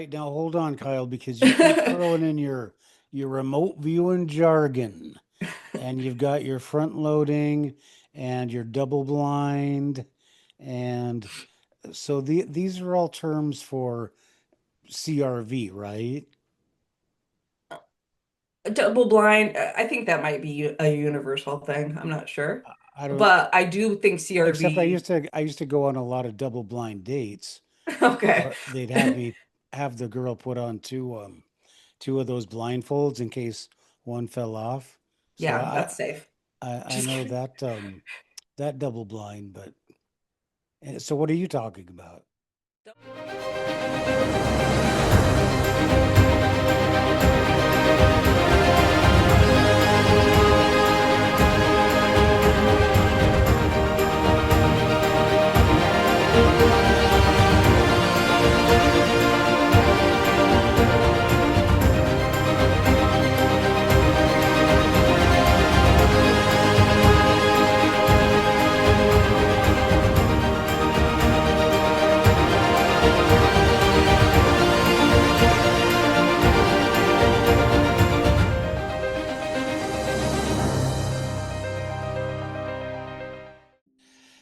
right, now hold on, Kyle, because you keep throwing in your remote viewing jargon, and you've got your front loading and your double blind, and so these are all terms for CRV, right? Double blind, I think that might be a universal thing. I'm not sure. I don't, But I do think except CRV. I used to go on a lot of double blind dates Okay. where they'd have me have the girl put on two of those blindfolds in case one fell off. So Yeah, that's safe. I Just know kidding. that double blind, but so what are you talking about?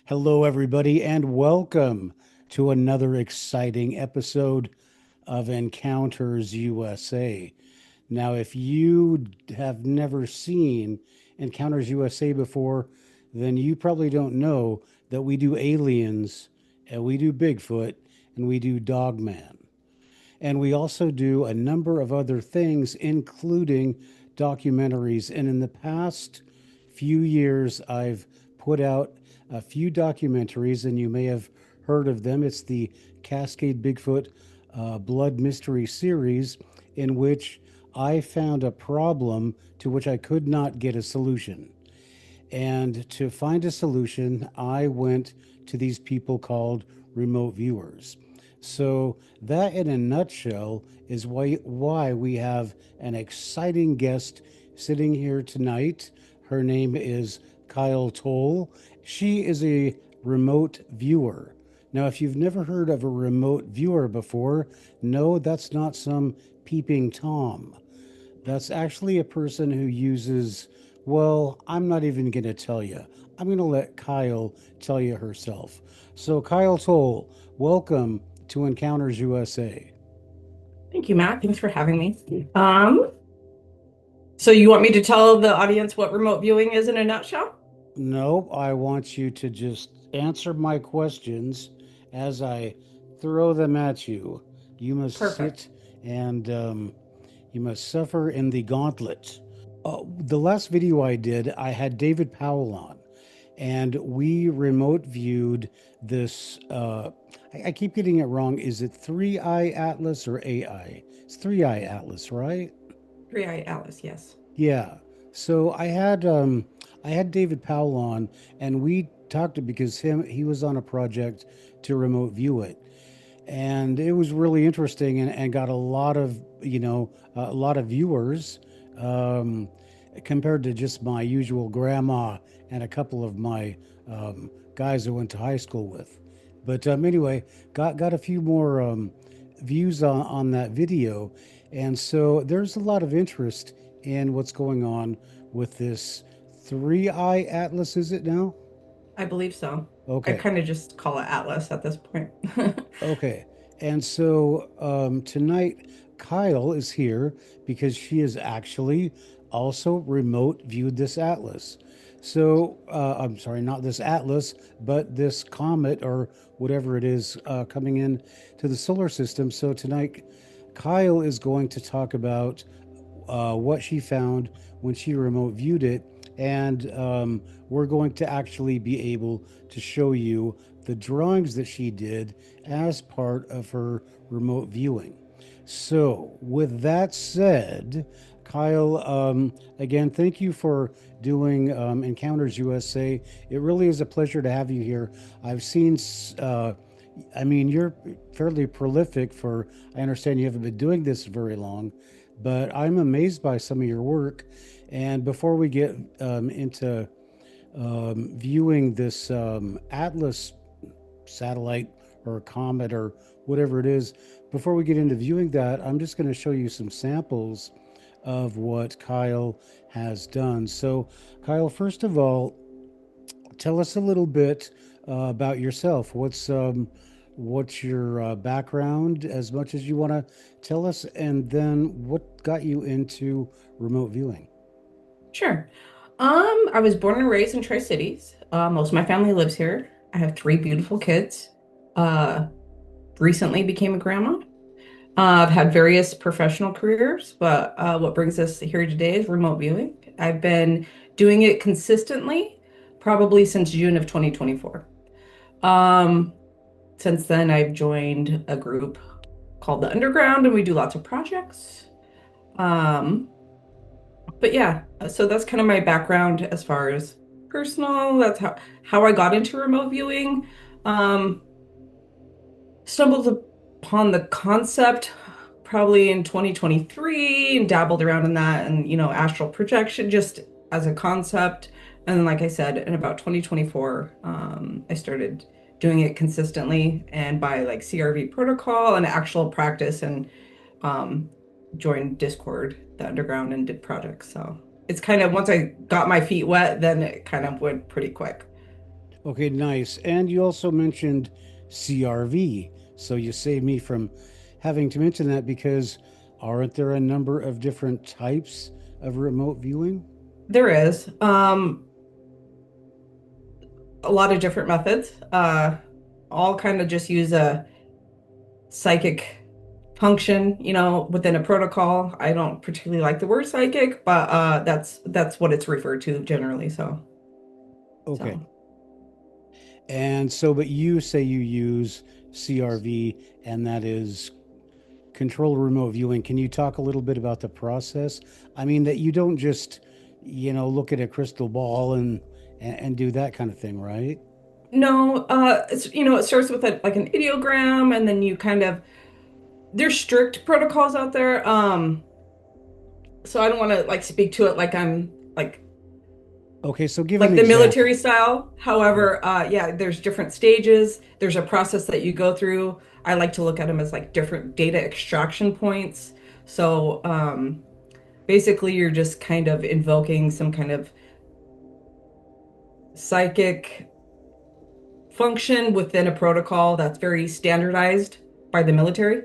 Hello, everybody, and welcome to another exciting episode of Encounters USA. Now, if you have never seen Encounters USA before, then you probably don't know that we do aliens, and we do Bigfoot, and we do Dogman. And we also do a number of other things, including documentaries. And in the past few years, I've put out a few documentaries, and you may have heard of them. It's the Cascade Bigfoot Blood Mystery series, in which I found a problem to which I could not get a solution. And to find a solution, I went to these people called remote viewers. So, that in a nutshell is why we have an exciting guest sitting here tonight. Her name is Kyle Tole. She is a remote viewer. Now, if you've never heard of a remote viewer before, no, that's not some peeping Tom. That's actually a person who uses, well, I'm not even going to tell you. I'm going to let Kyle tell you herself. So, Kyle Toll, welcome to Encounters USA. Thank you, Matt. Thanks for having me. So you want me to tell the audience what remote viewing is in a nutshell? Nope, I want you to just answer my questions as I throw them at you. You must Perfect. sit and you must suffer in the gauntlet. The last video I did, I had David Powell on, and we remote viewed this. I keep getting it wrong. Is it Three Eye Atlas or AI? It's Three Eye Atlas, right? Three-eyed Alice, yes. Yeah. So I had David Powell on, and we talked because he was on a project to remote view it, and it was really interesting and got a lot of a lot of viewers, um, compared to just my usual grandma and a couple of my guys I went to high school with. But anyway, got a few more views on that video, and so there's a lot of interest in what's going on with this Three Eye Atlas. Is it now? I believe so. I Okay. kind of just call it Atlas at this point. Okay. And so tonight, Kyle is here because she has actually also remote viewed this atlas. So, I'm sorry, not this atlas, but this comet or whatever it is coming in to the solar system. So, tonight, Kyle is going to talk about what she found when she remote viewed it. And we're going to actually be able to show you the drawings that she did as part of her remote viewing. So, with that said, Kyle, again, thank you for doing Encounters USA. It really is a pleasure to have you here. I've seen, I mean, you're fairly prolific for, I understand you haven't been doing this very long, but I'm amazed by some of your work. And before we get into viewing this Atlas satellite or comet or whatever it is, before we get into viewing that, I'm just going to show you some samples of what Kyle has done. So, Kyle, first of all, tell us a little bit about yourself. What's your background, as much as you want to tell us, and then what got you into remote viewing? Sure. I was born and raised in Tri-Cities. Most of my family lives here. I have three beautiful kids. Uh, Recently became a grandma. I've had various professional careers, but what brings us here today is remote viewing. I've been doing it consistently, probably since June of 2024. Um, since then, I've joined a group called the Underground, and we do lots of projects. Um, but yeah, so that's kind of my background as far as personal. That's how I got into remote viewing. Um, Stumbled upon the concept probably in 2023 and dabbled around in that and astral projection just as a concept. And then, like I said, in about 2024, I started doing it consistently and by like CRV protocol and actual practice and um, joined Discord, the underground, and did projects. So it's kind of once I got my feet wet, then it kind of went pretty quick. Okay, nice. And you also mentioned CRV. So you saved me from having to mention that, because aren't there a number of different types of remote viewing? There is a lot of different methods. All kind of just use a psychic function, within a protocol. I don't particularly like the word psychic, but that's what it's referred to generally. Okay. So And so, but you say you use CRV, and that is control remote viewing. Can you talk a little bit about the process? I mean, that you don't just, look at a crystal ball and do that kind of thing, right? no, it starts with like an ideogram, and then you kind of there's strict protocols out there. So I don't want to like speak to it like I'm Okay, so give an like the military example. style. Right. However, yeah, there's different stages. There's a process that you go through. I like to look at them as like different data extraction points. So basically, you're just kind of invoking some kind of psychic function within a protocol that's very standardized by the military.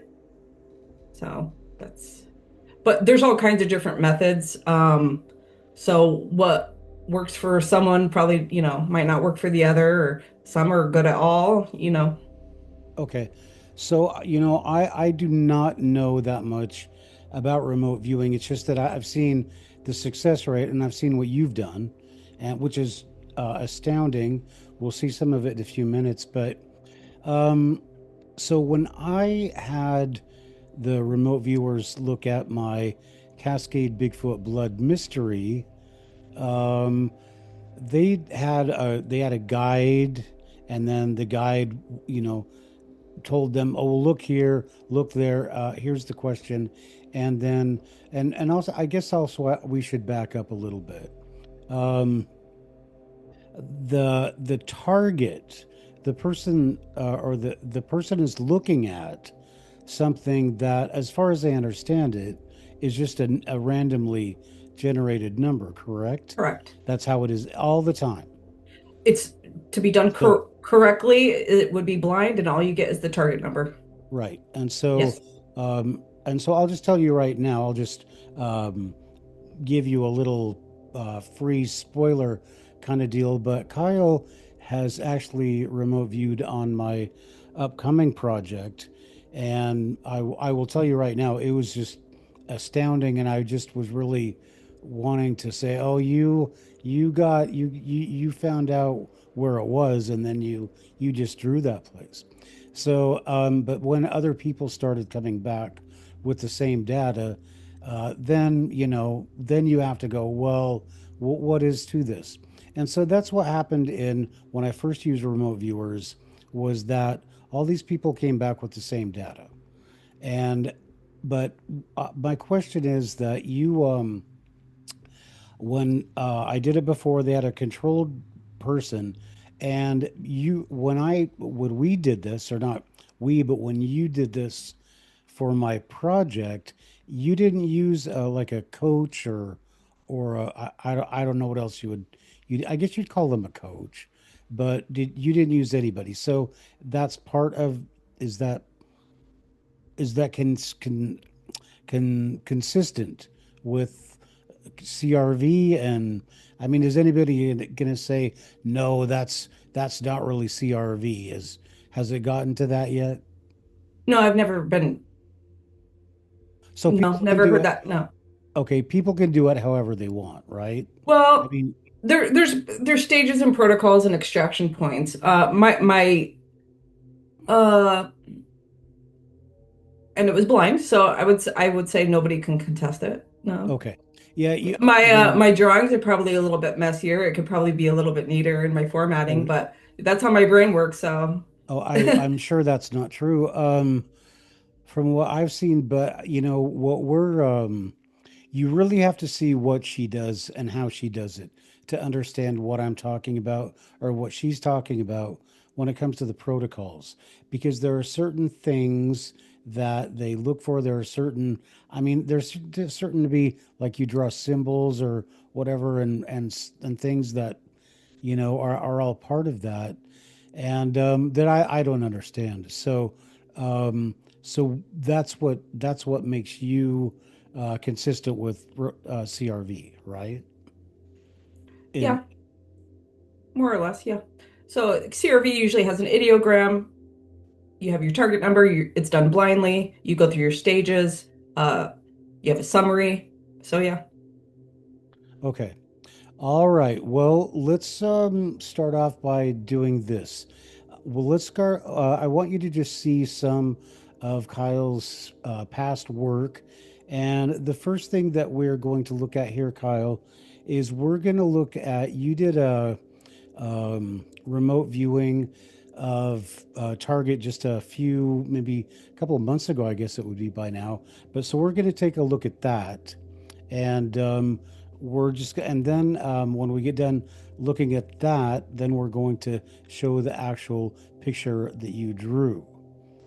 So that's, but there's all kinds of different methods. So what works for someone probably, might not work for the other, or some are good at all. Okay. So, I do not know that much about remote viewing. It's just that I've seen the success rate, and I've seen what you've done, and which is astounding. We'll see some of it in a few minutes. But um, so when I had the remote viewers look at my Cascade Bigfoot Blood Mystery, um, they had a guide, and then the guide, you know, told them, "Oh, well, look here, look there. Here's the question," and then and also, I guess also we should back up a little bit. Um, the target, the person, or the person is looking at something that, as far as I understand it, is just a randomly generated number. Correct? Correct. That's how it is all the time. It's to be done So correctly, it would be blind, and all you get is the target number. right, and so I'll just tell you right now. I'll just um, give you a little free spoiler kind of deal, but Kyle has actually remote viewed on my upcoming project. And I will tell you right now, it was just astounding. And I just was really wanting to say, oh, you found out where it was, and then you just drew that place. So, but when other people started coming back with the same data, then you have to go, well, what is to this? And so that's what happened in when I first used remote viewers, was that all these people came back with the same data. And but my question is that when I did it before, they had a controlled person, and when we did this, or not we, but when you did this for my project, you didn't use like a coach or I don't know what else you would you I guess you'd call them a coach, but you didn't use anybody. So that's part of is that is that consistent with CRV? And I mean, is anybody going to say no? That's not really CRV. Is Has it gotten to that yet? No, I've never been, So no, people can never do heard it. that. No. Okay, people can do it however they want, right? I Well, mean, there's stages and protocols and extraction points. Uh and it was blind, so I would say nobody can contest it. No. okay, yeah, you My then my drawings are probably a little bit messier. It could probably be a little bit neater in my formatting, oh but that's how my brain works, so I'm sure that's not true. From what I've seen, but what we're you really have to see what she does and how she does it to understand what I'm talking about or what she's talking about when it comes to the protocols. Because there are certain things that they look for. There are certain, I mean, there's certain to be like you draw symbols or whatever, and things that are all part of that, and that I don't understand. So that's what makes you consistent with CRV, right? In yeah, more or less, yeah. So CRV usually has an ideogram. You have your target number, it's done blindly. You go through your stages. Uh, you have a summary. So yeah. Okay, all right. Well, let's start off by doing this. Well, let's start. I want you to just see some of Kyle's past work. And the first thing that we're going to look at here, Kyle, is we're going to look at you did a remote viewing of Target just a few, maybe a couple of months ago, I guess it would be by now. But so we're going to take a look at that. And and then when we get done looking at that, then we're going to show the actual picture that you drew.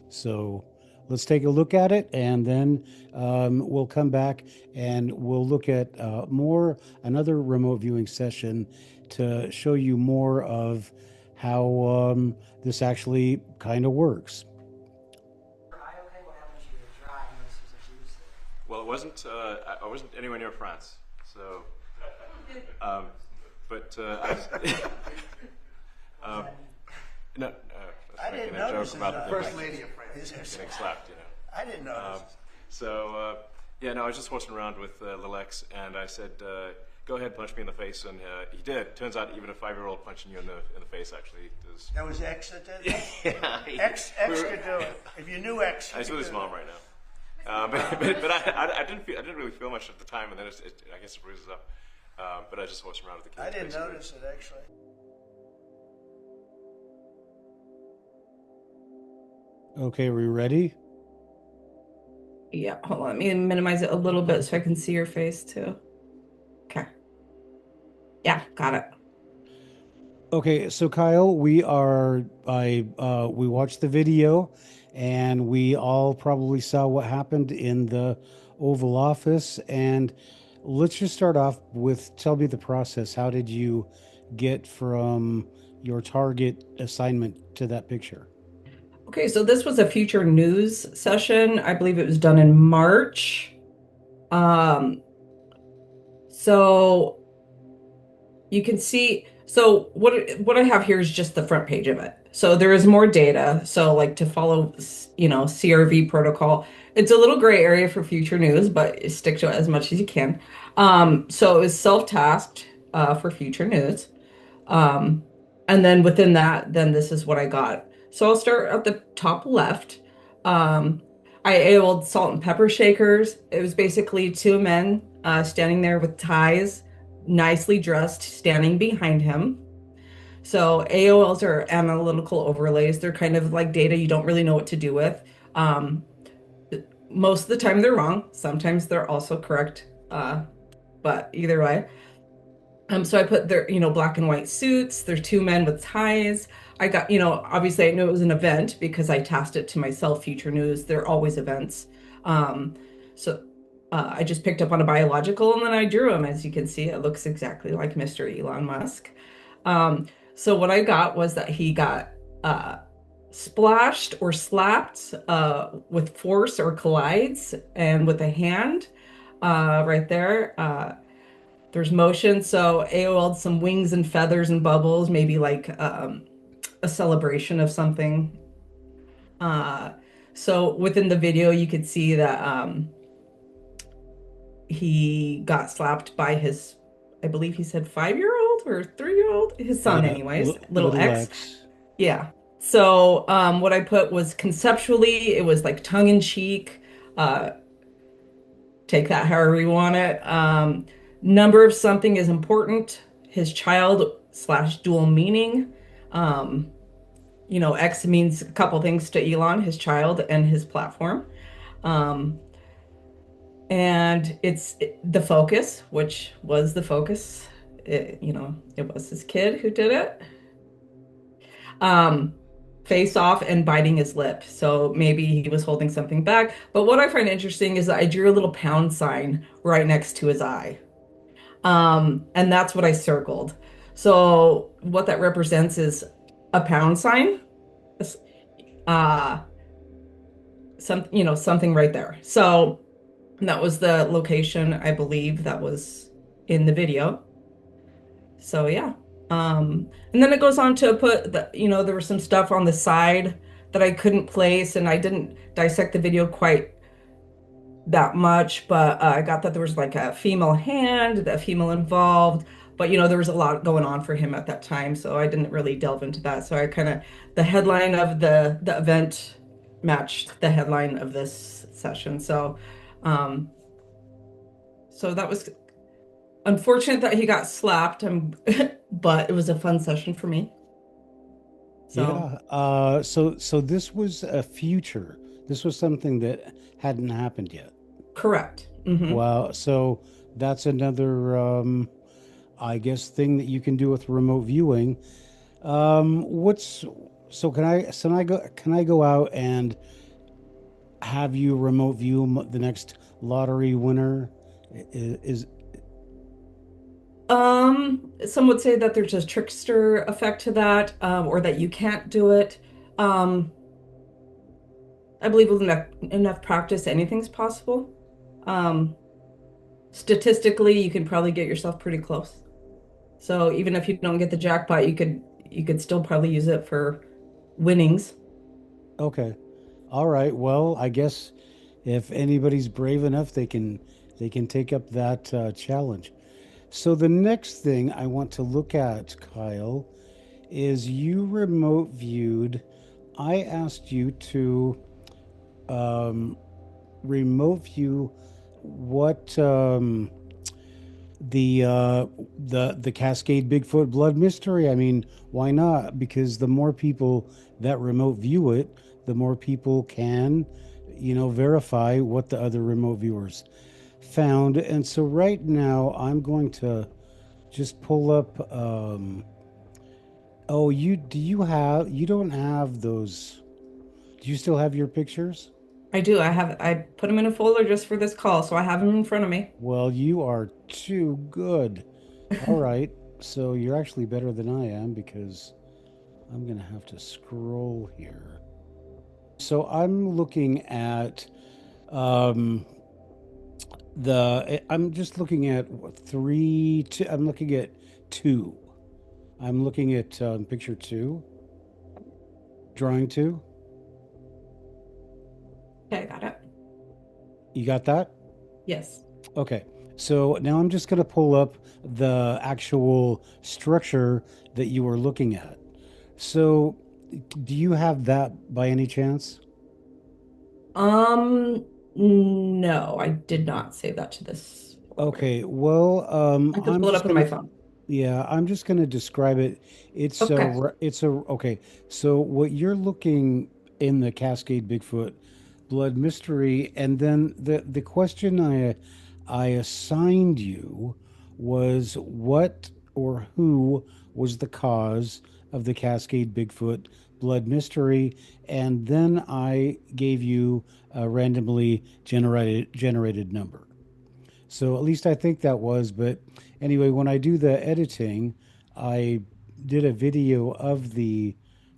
So let's take a look at it, and then we'll come back and we'll look at another remote viewing session to show you more of how this actually kind of works. Well, it wasn't. I wasn't anywhere near France, so. Um, but um, no, I didn't making a notice joke about it, the First getting, Lady of France. getting slapped, I didn't notice. So yeah, no, I was just watching around with Lil X, and I said, "Go ahead, punch me in the face," and he did. Turns out, even a 5-year-old punching you in the face actually does. That was X that did it? Yeah, X could do it. If you knew X, I was with his mom right now. But I didn't really feel much at the time, and then I guess it bruises up. But I just watched around with the kids. I didn't basically. notice it actually. Okay, are we ready? Yeah, hold on. Let me minimize it a little bit so I can see your face too. Okay. Yeah, got it. Okay, so Kyle, we watched the video and we all probably saw what happened in the Oval Office. And let's just start off with tell me the process. How did you get from your target assignment to that picture? Okay, so this was a future news session. I believe it was done in March. Um, so you can see, so what I have here is just the front page of it. So there is more data. So like to follow, CRV protocol, it's a little gray area for future news, but stick to it as much as you can. So it was self-tasked for future news. Um, and then within that, then this is what I got. So I'll start at the top left. Um, I AOL'd salt and pepper shakers. It was basically two men standing there with ties, nicely dressed, standing behind him. So AOLs are analytical overlays. They're kind of like data you don't really know what to do with. Um, Most of the time they're wrong. Sometimes they're also correct. But either way. So I put their, black and white suits. There's two men with ties. I got, obviously I knew it was an event because I tasked it to myself, future news. They're always events. So I just picked up on a biological and then I drew him. As you can see, it looks exactly like Mr. Elon Musk. Um, so what I got was that he got uh, splashed or slapped with force or collides and with a hand right there. There's motion, so AOL'd some wings and feathers and bubbles, maybe like a celebration of something. Uh, so within the video, you could see that he got slapped by his, I believe he said 5-year-old or 3-year-old, his son, Yeah, anyways, little little X. X. Yeah. So what I put was conceptually, it was like tongue in cheek. Uh, take that however you want it. Number of something is important. His child slash dual meaning. Um, X means a couple things to Elon, his child, and his platform. Um, and the focus, which was the focus. It was his kid who did it. Um, Face off and biting his lip. So maybe he was holding something back. But what I find interesting is that I drew a little pound sign right next to his eye. And that's what I circled. So what that represents is a pound sign, uh, something right there. So that was the location, I believe, that was in the video. So yeah. And then it goes on to put there was some stuff on the side that I couldn't place, and I didn't dissect the video quite that much, but I got that there was like a female hand, a female involved, but there was a lot going on for him at that time, so I didn't really delve into that. So I kind of the headline of the event matched the headline of this session. Um, so that was unfortunate that he got slapped, but it was a fun session for me. So Yeah. So this was a future. This was something that hadn't happened yet. correct. Hmm. Wow. So that's another, I guess, thing that you can do with remote viewing. What's so can I go out and have you remote view the next lottery winner? Is Some would say that there's a trickster effect to that, or that you can't do it. Um, I believe with enough practice, anything's possible. Um, Statistically, you can probably get yourself pretty close. So even if you don't get the jackpot, you could still probably use it for winnings. okay. All right. Well, I guess if anybody's brave enough, they can take up that challenge. So the next thing I want to look at, Kyle, is you remote viewed. I asked you to um, remote view what the Cascade Bigfoot blood mystery. I mean, why not? Because the more people that remote view it, the more people can, verify what the other remote viewers found. And so right now, I'm going to just pull up. Oh, you don't have those. Do you still have your pictures? I do. I put them in a folder just for this call, so I have them in front of me. Well, you are too good. All right. So you're actually better than I am because I'm going to have to scroll here. So I'm looking at um, I'm just looking at three, two, I'm looking at two. I'm looking at picture two, drawing two. Okay, I got it. You got that? Yes. Okay. So now I'm just going to pull up the actual structure that you were looking at. So do you have that by any chance? No, I did not save that to this folder. Okay. Well, I could I'm pull it just up on going my to phone. yeah, I'm just going to describe it. Okay. Okay. So what you're looking in the Cascade Bigfoot blood mystery, and then the question I assigned you was what or who was the cause of the Cascade Bigfoot blood mystery, and then I gave you a randomly generated number. So at least I think that was. But anyway, when I do the editing, I did a video of the,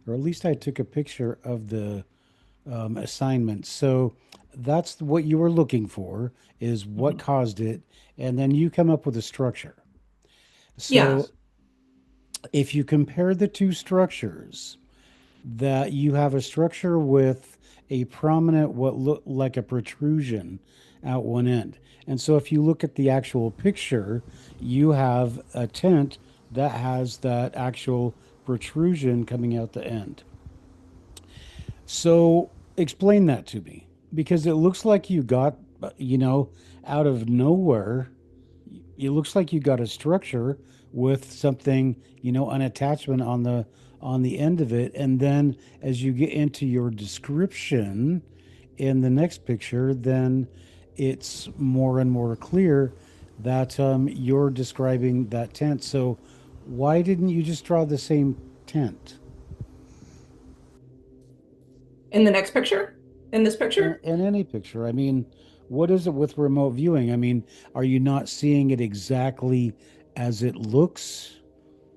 or at least I took a picture of the assignment. So that's what you were looking for, is what Mhm. caused it, and then you come up with a structure. So Yes. if you compare the two structures, that you have a structure with a prominent, what look like a protrusion out one end. And so if you look at the actual picture, you have a tent that has that actual protrusion coming out the end. So explain that to me, because it looks like you got, you know, out of nowhere, it looks like you got a structure with something, an attachment on the end of it, and then as you get into your description in the next picture, then it's more and more clear that you're describing that tent. So why didn't you just draw the same tent In the next picture? In this picture? in any picture? I mean, what is it with remote viewing? I mean, are you not seeing it exactly as it looks?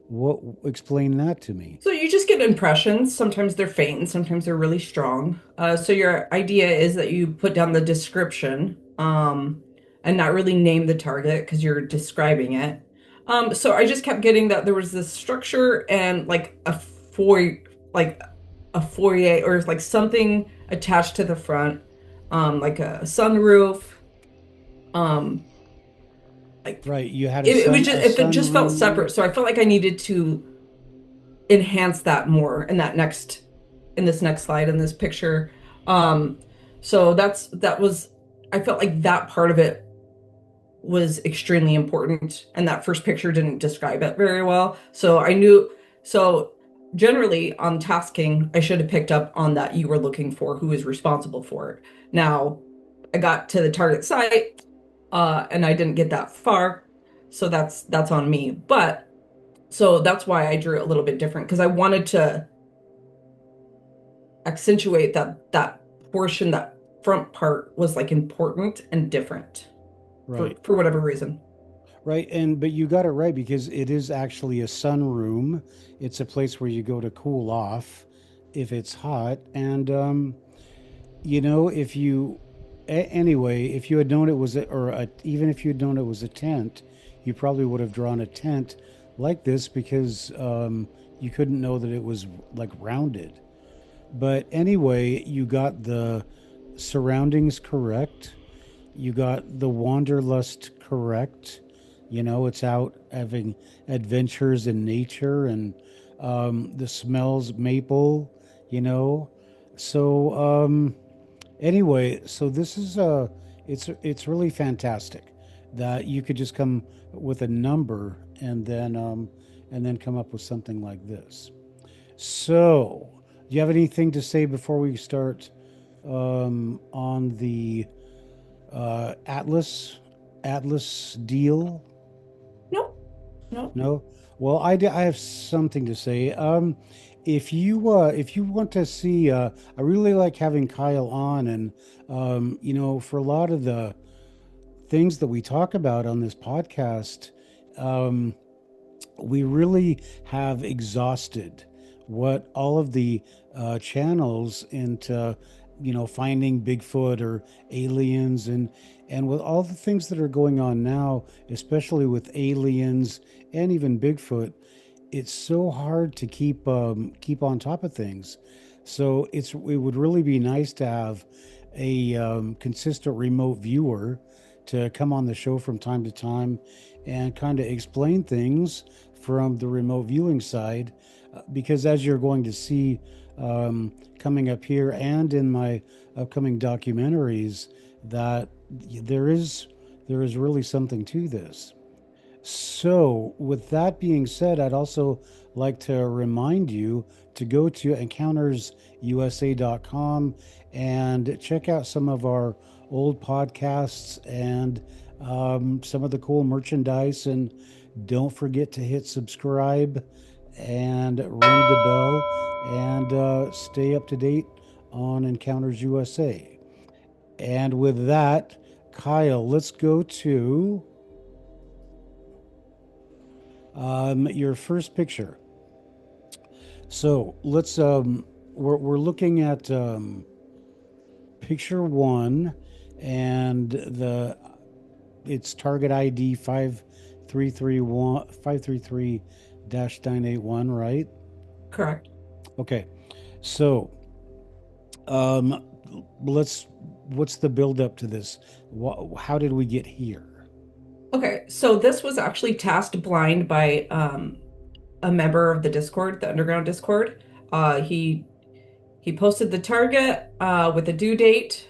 What explain that to me? So you just get impressions. Sometimes they're faint and sometimes they're really strong. So your idea is that you put down the description, and not really name the target because you're describing it. So I just kept getting that there was this structure and like a foyer or like something attached to the front, like a sunroof. Um, like Right, you had it was a just it just felt sunroom. separate. So I felt like I needed to enhance that more in this next slide in this picture. Um, so that was I felt like that part of it was extremely important, and that first picture didn't describe it very well. So I knew so generally on tasking, I should have picked up on that you were looking for who is responsible for it. Now I got to the target site, and I didn't get that far, so that's on me. But so that's why I drew it a little bit different because I wanted to accentuate that portion, that front part was like important and different Right. for whatever reason. Right, and but you got it right, because it is actually a sunroom. It's a place where you go to cool off if it's hot. And if you anyway, if you had known it was even if you had known it was a tent, you probably would have drawn a tent like this, because you couldn't know that it was like rounded. But anyway, you got the surroundings correct. You got the wanderlust correct. It's out having adventures in nature, and the smells maple, you know. So anyway, so this is it's really fantastic that you could just come with a number, and then come up with something like this. So, do you have anything to say before we start on the Atlas deal? Nope, nope. No. Well, I have something to say. If you want to see, I really like having Kyle on, and for a lot of the things that we talk about on this podcast, um, we really have exhausted what all of the channels into finding Bigfoot or aliens, and with all the things that are going on now, especially with aliens and even Bigfoot, it's so hard to keep on top of things. So it would really be nice to have a consistent remote viewer to come on the show from time to time and kind of explain things from the remote viewing side, because as you're going to see coming up here and in my upcoming documentaries, that there is really something to this. So, with that being said, I'd also like to remind you to go to encountersusa.com and check out some of our old podcasts and some of the cool merchandise. And don't forget to hit subscribe and ring the bell and stay up to date on Encounters USA. And with that, Kyle, let's go to your first picture. So let's we're looking at picture one, and the it's target ID 533 right? Correct. Okay. So um let's what's the build up to this? How did we get here? Okay, so this was actually tasked blind by a member of the Discord, the underground Discord. He posted the target with a due date,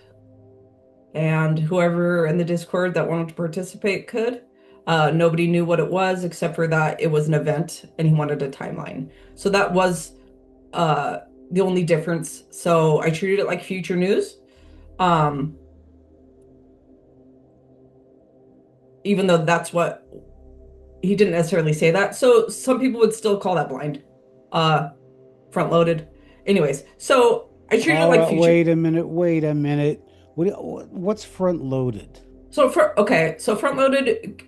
and whoever in the Discord that wanted to participate could. Nobody knew what it was except for that it was an event and he wanted a timeline. So that was uh, the only difference. So I treated it like future news. Um, Even though that's what he didn't necessarily say that. So some people would still call that blind, uh, front loaded. Anyways, so I treated it All like right, future. wait a minute, wait a minute. What's front loaded? So for okay, so front loaded.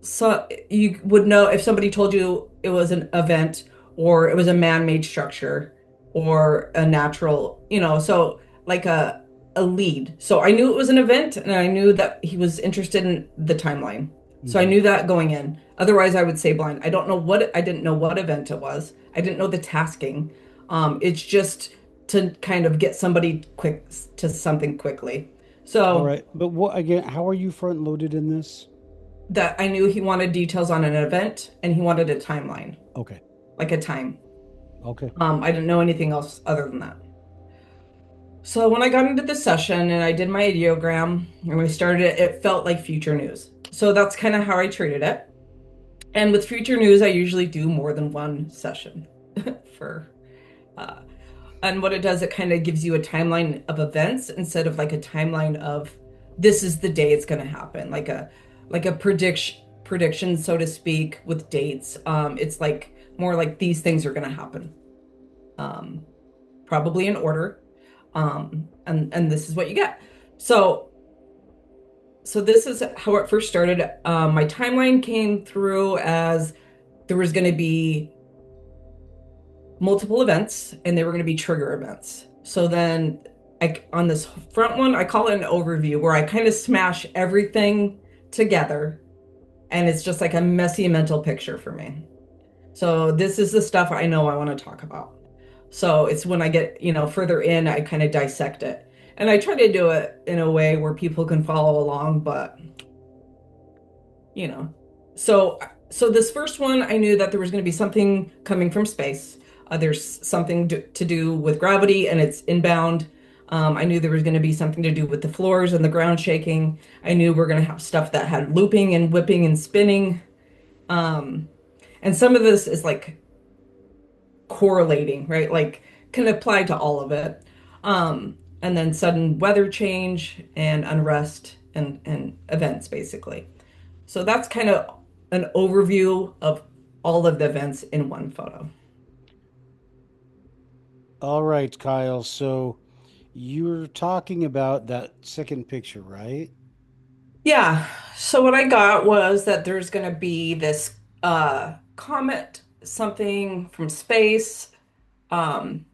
So you would know if somebody told you it was an event or it was a man-made structure or a natural, so like a lead. So I knew it was an event and I knew that he was interested in the timeline. So I Mhm. knew that going in. Otherwise I would say blind. I didn't know what event it was. I didn't know the tasking. It's just to kind of get somebody quick to something quickly. All So right, but what again? How are you front loaded in this? that I knew he wanted details on an event and he wanted a timeline, Okay, like a time. okay. I didn't know anything else other than that. So when I got into the session and I did my ideogram and we started it, it felt like future news. So that's kind of how I treated it. And with future news, I usually do more than one session for uh, and what it does, it kind of gives you a timeline of events instead of like a timeline of this is the day it's going to happen, like a prediction, so to speak, with dates. It's like more like these things are going to happen, um, probably in order, and this is what you get. So so this is how it first started. My timeline came through as there was going to be multiple events and they were going to be trigger events. So then on this front one, I call it an overview where I kind of smash everything together and it's just like a messy mental picture for me. So this is the stuff I know I want to talk about. So it's when I get, further in, I kind of dissect it. And I try to do it in a way where people can follow along, but you know. So this first one, I knew that there was going to be something coming from space. There's something to do with gravity, and it's inbound. I knew there was going to be something to do with the floors and the ground shaking. I knew we're going to have stuff that had looping and whipping and spinning. Um, and some of this is like correlating, right? Like can apply to all of it. And then sudden weather change and unrest and events, basically. So that's kind of an overview of all of the events in one photo. All right, Kyle. So you're talking about that second picture, right? Yeah. So what I got was that there's going to be this comet, something from space, um,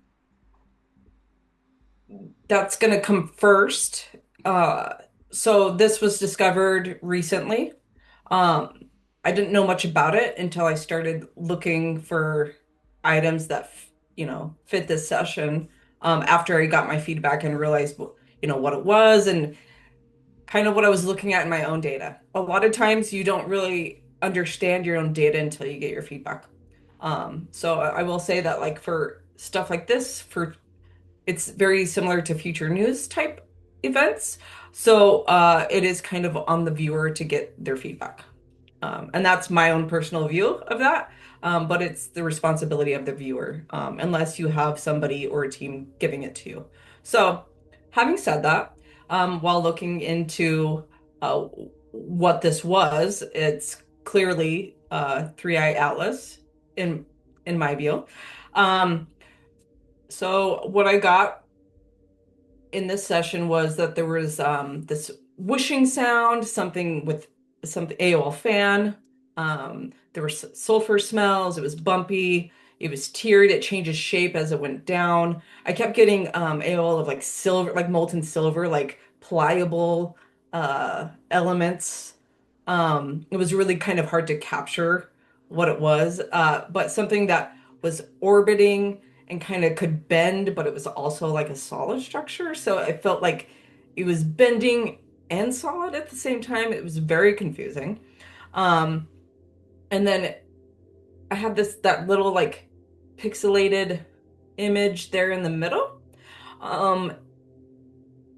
that's going to come first. Uh, so this was discovered recently. Um, I didn't know much about it until I started looking for items that, fit this session. After I got my feedback and realized, what it was and kind of what I was looking at in my own data. A lot of times you don't really understand your own data until you get your feedback. So I will say that like for stuff like this, for it's very similar to future news type events. So it is kind of on the viewer to get their feedback. And that's my own personal view of that. But it's the responsibility of the viewer, unless you have somebody or a team giving it to you. So, having said that, while looking into uh, what this was, it's clearly Three Eye Atlas in in my view. Um, so what I got in this session was that there was this whooshing sound, something with some AOL fan. There were sulfur smells. It was bumpy. It was tiered. It changes shape as it went down. I kept getting AOL of like silver, like molten silver, like pliable elements. It was really kind of hard to capture what it was, but something that was orbiting and kind of could bend, but it was also like a solid structure. So I felt like it was bending and solid at the same time. It was very confusing. Um, and then I had that little like pixelated image there in the middle. Um,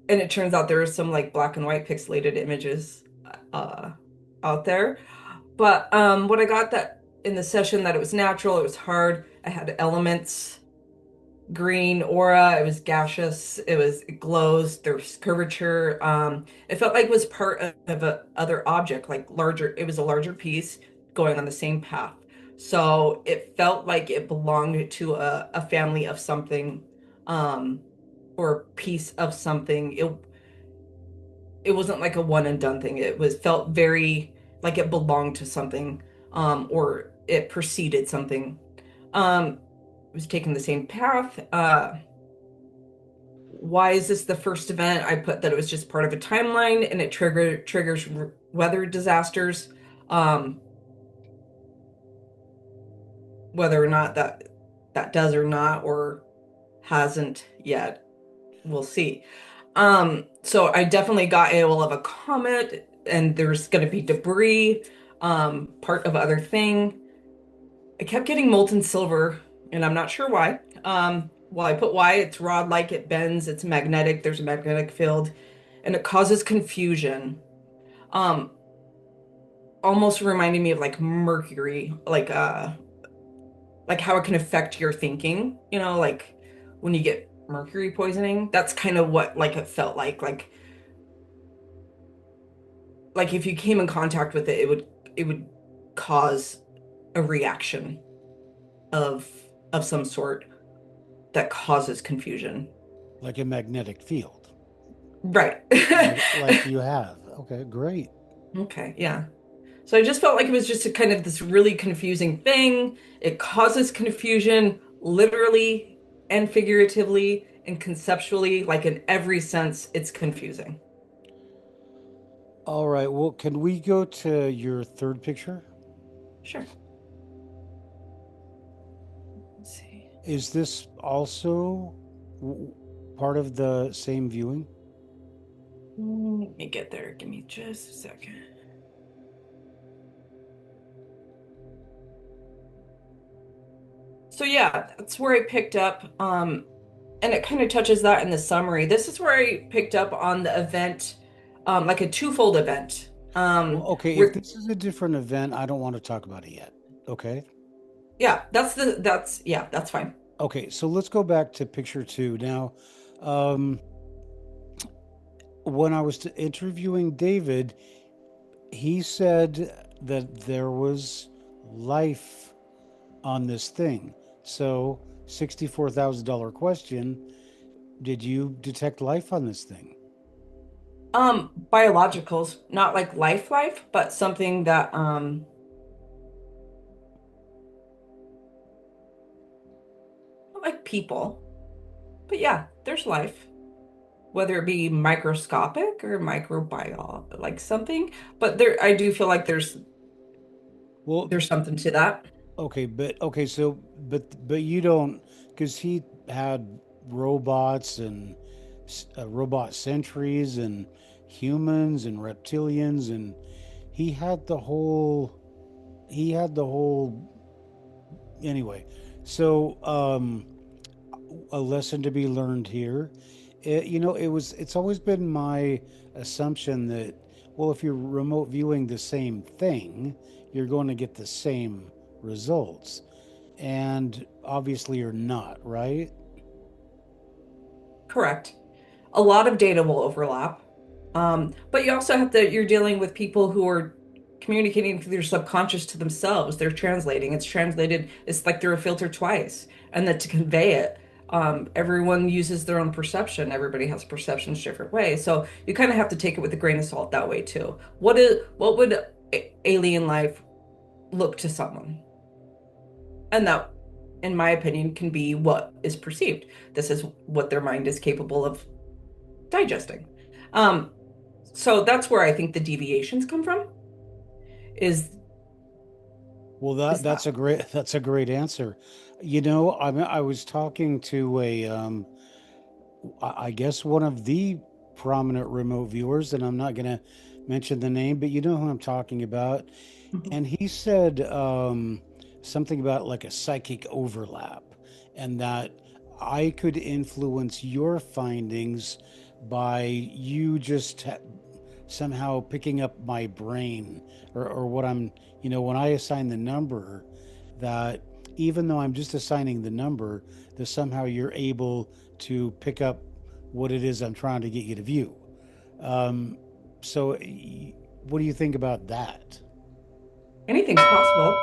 and it turns out there are some like black and white pixelated images uh, out there. But what I got that in the session that it was natural, it was hard. I had elements, green aura, it was gaseous, it glows, there's curvature. It felt like it was part of a other object, like larger, it was a larger piece going on the same path. So it felt like it belonged to a family of something, um, or a piece of something. It wasn't like a one and done thing. It was felt very like it belonged to something, or it preceded something. It was taking the same path. Why is this the first event? I put that it was just part of a timeline and it triggers weather disasters. Um, whether or not that does or not or hasn't yet, we'll see. So I definitely got AOL of a comet, and there's going to be debris, part of other thing. I kept getting molten silver, and I'm not sure why. Well, I put why. It's rod-like, it bends, it's magnetic, there's a magnetic field, and it causes confusion. Um, almost reminding me of like mercury, like how it can affect your thinking, like when you get mercury poisoning. That's kind of what like it felt like if you came in contact with it, it would cause a reaction of of some sort that causes confusion. Like a magnetic field, Right. like you have. Okay, great. Okay, yeah. So I just felt like it was just a kind of this really confusing thing. It causes confusion literally and figuratively and conceptually, like in every sense, it's confusing. All right. Well, can we go to your third picture? Sure. Let's see. Is this also part of the same viewing? Let me get there. Give me just a second. So yeah, that's where I picked up, and it kind of touches that in the summary. This is where I picked up on the event, like a twofold event. Well, okay, if Where this is a different event, I don't want to talk about it yet. Okay. yeah, that's fine. Okay, so let's go back to picture two. Now, um, when I was interviewing David, he said that there was life on this thing. So, $64,000 question, did you detect life on this thing? Biologicals, not like life, but something that not like people. But yeah, there's life, whether it be microscopic or microbial, like something. But there, I do feel like Well, there's something to that. okay, but okay, so but you don't, because he had robots and robot sentries and humans and reptilians, and he had the whole anyway. So a lesson to be learned here. It's always been my assumption that, well, if you're remote viewing the same thing, you're going to get the same results, and obviously you're not, right? Correct. A lot of data will overlap. But you also have to, you're dealing with people who are communicating through their subconscious to themselves. They're translating. It's translated. It's like through a filter twice, and that to convey it, everyone uses their own perception. Everybody has perceptions different ways. So you kind of have to take it with a grain of salt that way too. What would alien life look to someone? And that, in my opinion, can be what is perceived. This is what their mind is capable of digesting. Um, so that's where I think the deviations come from. Is Well, is that? that's a great answer. You know, I was talking to I guess one of the prominent remote viewers, and I'm not going to mention the name, but you know who I'm talking about. Mhm. And he said something about like a psychic overlap, and that I could influence your findings by you just somehow picking up my brain, or what I'm, you know, when I assign the number, that even though I'm just assigning the number, that somehow you're able to pick up what it is I'm trying to get you to view. Um, what do you think about that? Anything's possible.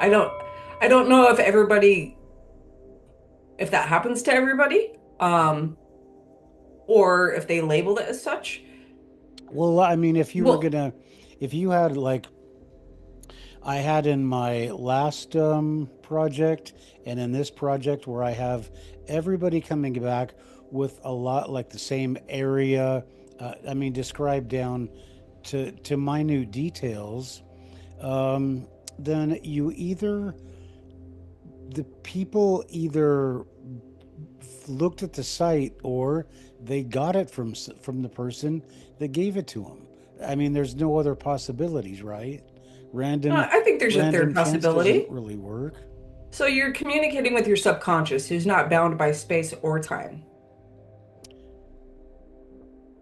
I don't I don't know if everybody if that happens to everybody, or if they label it as such. Well, I mean, Well, if you had like I had in my last project and in this project where I have everybody coming back with a lot like the same area, I mean, described down to minute details, um, then the people either looked at the site or they got it from the person that gave it to them. I mean, there's no other possibilities, right? Random I think there's a third random chance doesn't possibility. really work. So you're communicating with your subconscious, who's not bound by space or time.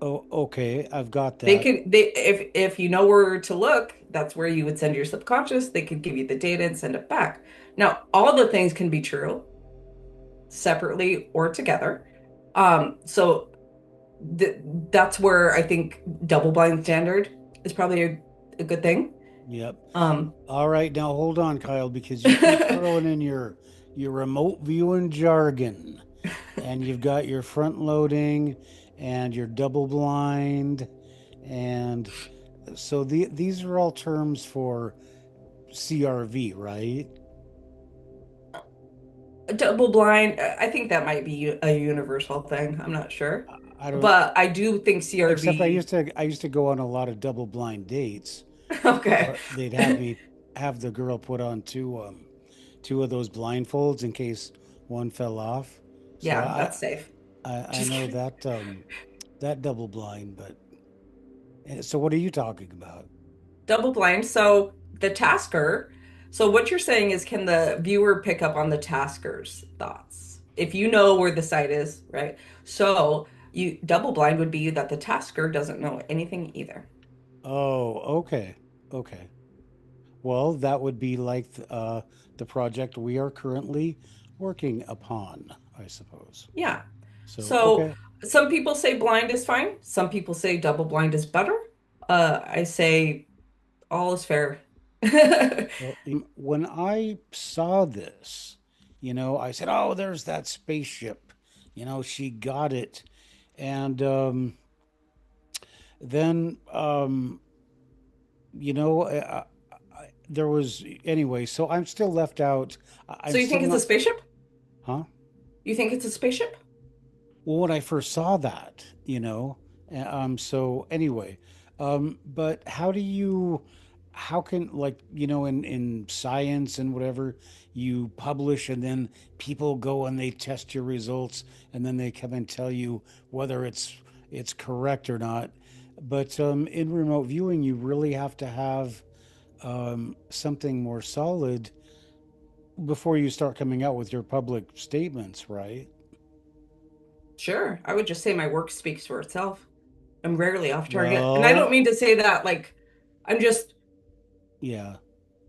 Oh, okay, I've got They that. can they if you know where to look, that's where you would send your subconscious. They could give you the data and send it back. Now, all the things can be true separately or together. So th that's where I think double blind standard is probably a good thing. Yep. Um, All right, now hold on, Kyle, because you keep throwing in your remote viewing jargon, and you've got your front loading and your double blind, and so these are all terms for CRV, right? double blind, I think that might be a universal thing. I'm not sure. I don't. But I do think Except CRV. I used to go on a lot of double blind dates Okay. where they'd have me have the girl put on two of those blindfolds in case one fell off. So Yeah, that's safe. I Just know kidding. that that double blind, but so what are you talking about? Double blind. So the tasker. So what you're saying is, can the viewer pick up on the tasker's thoughts? If you know where the site is, right? So you double blind would be that the tasker doesn't know anything either. Oh, okay, okay. Well, that would be like the project we are currently working upon, I suppose. Yeah. So So okay. some people say blind is fine. Some people say double blind is better. I say all is fair. Well, when I saw this, you know, I said, "Oh, there's that spaceship." You know, she got it, and then you know, there was anyway. So I'm still left out. So I'm you still think it's a not, spaceship? huh? You think it's a spaceship? Well, when I first saw that, you know, so anyway, but how can, like, you know, in science and whatever, you publish and then people go and they test your results and then they come and tell you whether it's correct or not. But in remote viewing, you really have to have something more solid before you start coming out with your public statements, right? Sure. I would just say my work speaks for itself. I'm rarely off target. And I don't mean Well, to say that like I'm just yeah,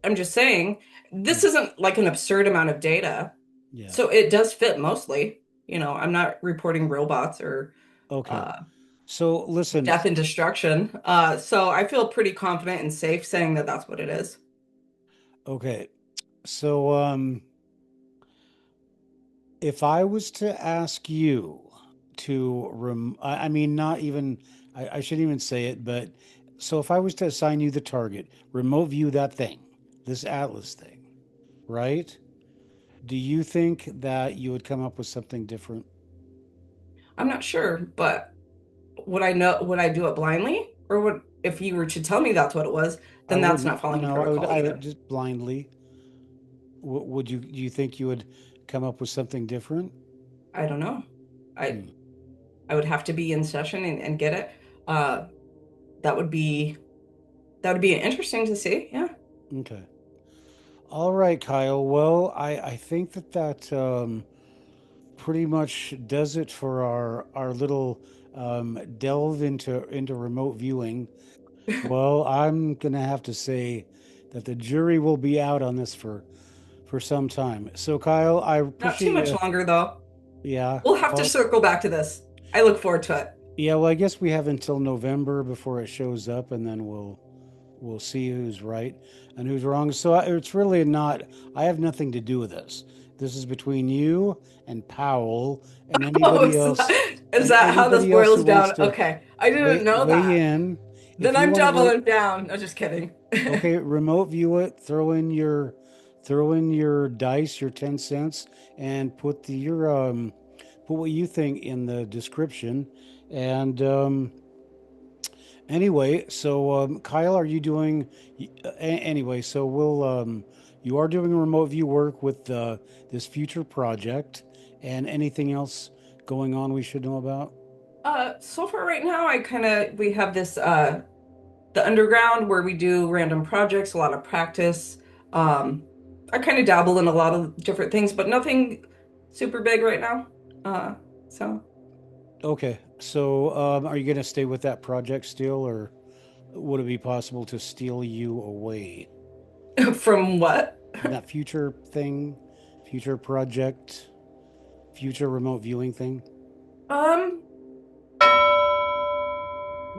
I'm just saying this yeah. isn't like an absurd amount of data. Yeah. So it does fit mostly. I'm not reporting robots or Okay. uh So listen, death and destruction. So I feel pretty confident and safe saying that that's what it is. okay. So if I was to ask you to I mean not even I shouldn't even say it, but so if I was to assign you the target, remote view that thing, this Atlas thing, right? Do you think that you would come up with something different? I'm not sure, but would I do it blindly? Or would if you were to tell me that's what it was, I then that's wouldn't. not following No, protocol I would either. just blindly. Would you? Do you think you would come up with something different? I don't know. I Hmm. I would have to be in session and get it. Uh, that would be that would be interesting to see. Yeah. Okay. All right, Kyle. Well, I think that pretty much does it for our little delve into remote viewing. Well, I'm gonna have to say that the jury will be out on this for some time. So, Kyle, I Not too appreciate much you. longer though. Yeah. We'll have to Well, circle back to this. I look forward to it. yeah. Well, I guess we have until November before it shows up, and then we'll see who's right and who's wrong. So it's really not. I have nothing to do with this. This is between you and Powell and Oh, anybody else is and that how this anybody else who boils wants down? to Okay. I didn't know weigh that. in. If Then you I'm want to doubling down. No, just kidding. okay, remote view it. Throw in your dice, your 10 cents, and put what you think in the description. And anyway, so Kyle, are you doing anyway? So you are doing remote view work with this future project, and anything else going on we should know about? So far right now, we have this the underground where we do random projects, a lot of practice. Um, I kind of dabble in a lot of different things, but nothing super big right now. Uh, so Okay, so are you going to stay with that project still, or would it be possible to steal you away? from what? That future thing, future project, future remote viewing thing? Um,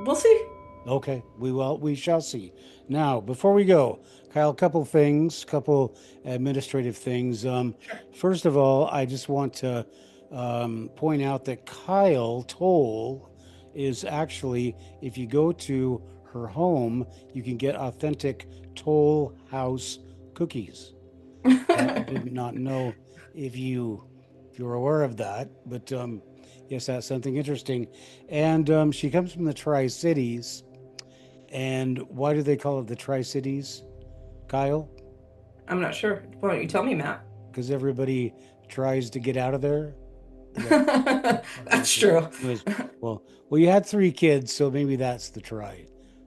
we'll see. Okay, we shall see. Now, before we go, Kyle, couple administrative things. Sure. First of all, I just want to point out that Kyle Tole is actually, if you go to her home, you can get authentic Toll House cookies. I did not know if you're aware of that, but yes, that's something interesting. And she comes from the Tri Cities. And why do they call it the Tri Cities, Kyle? I'm not sure. Why don't you tell me, Matt? Because everybody tries to get out of there. Is that That's okay? true. Anyways, well, you had 3 kids, so maybe that's the try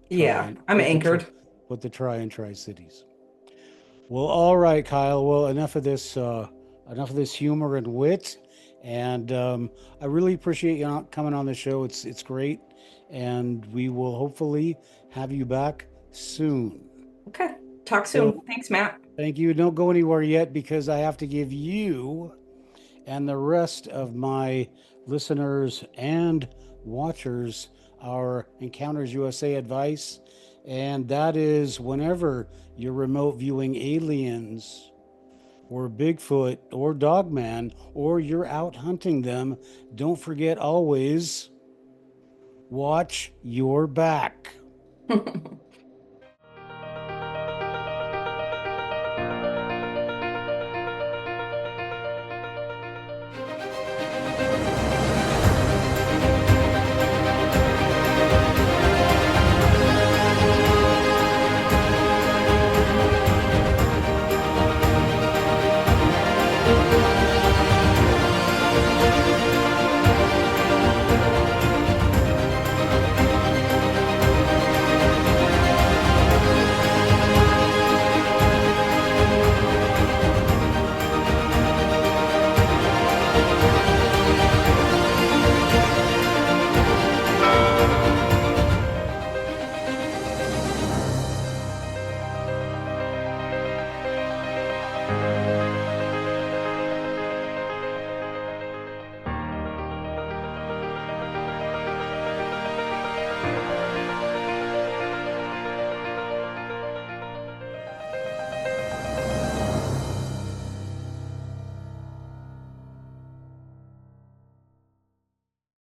Yeah, and I'm anchored. put the try and Tri Cities. Well, all right, Kyle. Well, enough of this humor and wit, and I really appreciate you not coming on the show. It's great, and we will hopefully have you back soon. Okay. Talk soon. So, Thanks, Matt. thank you. Don't go anywhere yet because I have to give you and the rest of my listeners and watchers our Encounters USA advice. And that is whenever you're remote viewing aliens or Bigfoot or Dogman or you're out hunting them, don't forget always watch your back.